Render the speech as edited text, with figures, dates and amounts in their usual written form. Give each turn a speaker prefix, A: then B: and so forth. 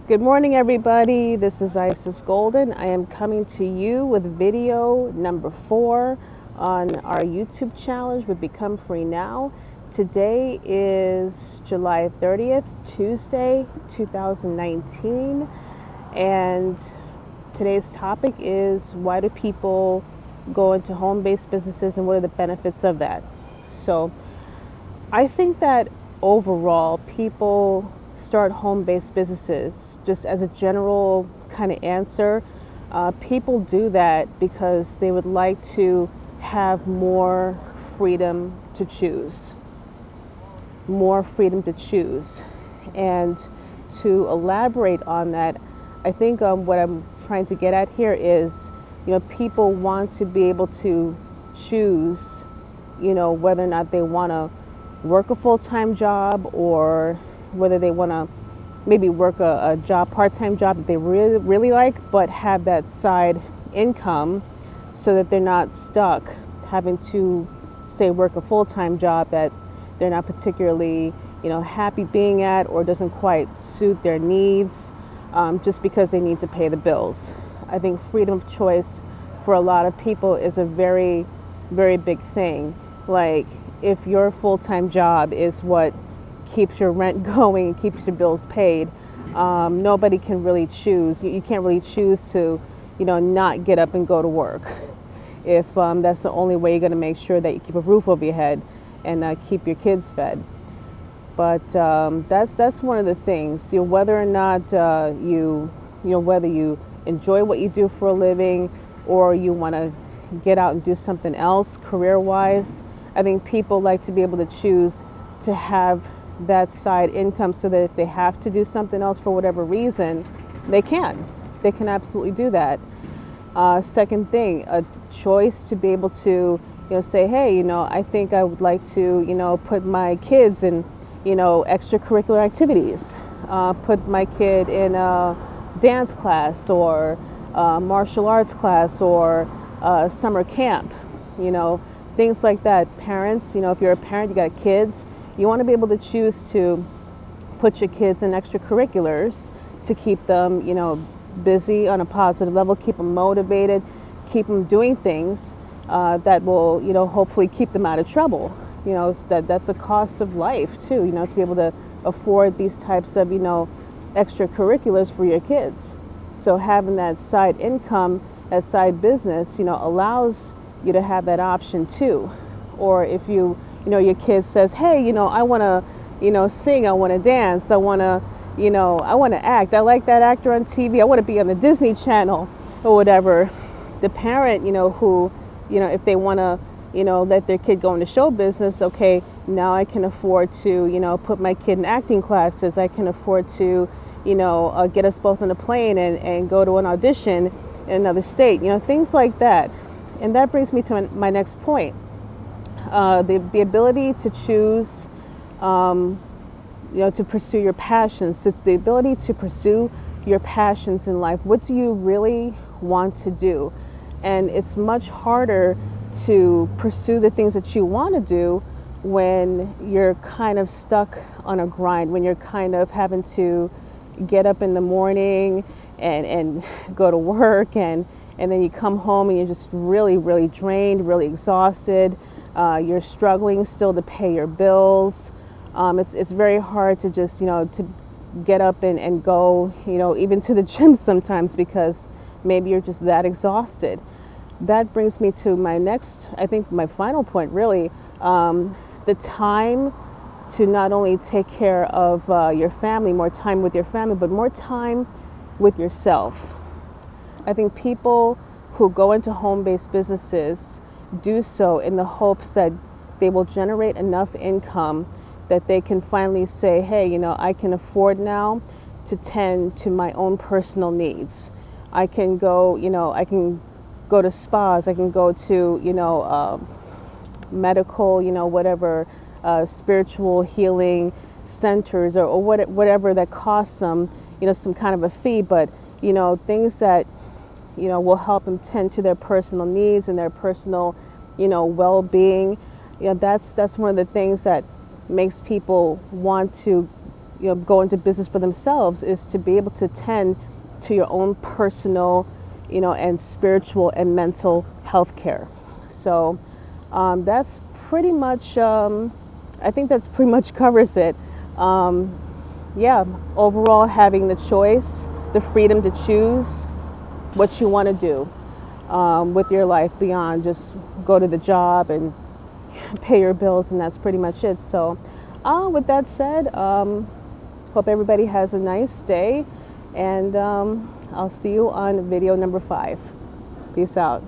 A: Good morning, everybody. This is Isis Golden. I am coming to you with video number 4 on our YouTube challenge with Become Free Now. Today is July 30th, Tuesday, 2019, and today's topic is why do people go into home-based businesses and what are the benefits of that? So, I think that overall people start home-based businesses just as a general kind of answer. People do that because they would like to have more freedom to choose. And to elaborate on that, I think what I'm trying to get at here is, people want to be able to choose, whether or not they want to work a full-time job or whether they want to maybe work a job, part-time job that they really, really like, but have that side income so that they're not stuck having to, say, work a full-time job that they're not particularly, happy being at or doesn't quite suit their needs, just because they need to pay the bills. I think freedom of choice for a lot of people is a very, very big thing. Like, if your full-time job is what keeps your rent going and keeps your bills paid, nobody can really choose. You can't really choose to, not get up and go to work if that's the only way you're going to make sure that you keep a roof over your head and keep your kids fed. But that's one of the things. Whether or not whether you enjoy what you do for a living or you want to get out and do something else career-wise, I think people like to be able to choose to have that side income so that if they have to do something else for whatever reason, they can. They can absolutely do that. Second thing, a choice to be able to, say, hey, I think I would like to, put my kids in, extracurricular activities. Put my kid in a dance class or martial arts class or summer camp, things like that. Parents, if you're a parent, you got kids, you want to be able to choose to put your kids in extracurriculars to keep them, busy on a positive level, keep them motivated, keep them doing things that will, hopefully keep them out of trouble. That's a cost of life too, to be able to afford these types of, extracurriculars for your kids. So having that side income, that side business, allows you to have that option too. Or if your kid says, hey, I want to, sing, I want to dance, I want to act, I like that actor on TV, I want to be on the Disney Channel or whatever. The parent, who, if they want to, let their kid go into show business, okay, now I can afford to, put my kid in acting classes, I can afford to, get us both on a plane and go to an audition in another state, things like that. And that brings me to my next point. The ability to choose, to pursue your passions, the ability to pursue your passions in life. What do you really want to do? And it's much harder to pursue the things that you want to do when you're kind of stuck on a grind, when you're kind of having to get up in the morning and go to work and then you come home and you're just really, really drained, really exhausted. You're struggling still to pay your bills. It's very hard to just, to get up and go, even to the gym sometimes because maybe you're just that exhausted. That brings me to my next, I think my final point really, the time to not only take care of your family, more time with your family, but more time with yourself. I think people who go into home-based businesses do so in the hopes that they will generate enough income that they can finally say, hey, I can afford now to tend to my own personal needs. I can go, I can go to spas, I can go to, medical, whatever, spiritual healing centers or whatever that costs them, some kind of a fee, but, things that, will help them tend to their personal needs and their personal, well-being. That's one of the things that makes people want to go into business for themselves is to be able to tend to your own personal, and spiritual and mental health care. So that's pretty much, I think that's pretty much covers it. Yeah, overall, having the choice, the freedom to choose what you want to do with your life beyond just go to the job and pay your bills, and that's pretty much it. So with that said, hope everybody has a nice day, and I'll see you on video number 5. Peace out.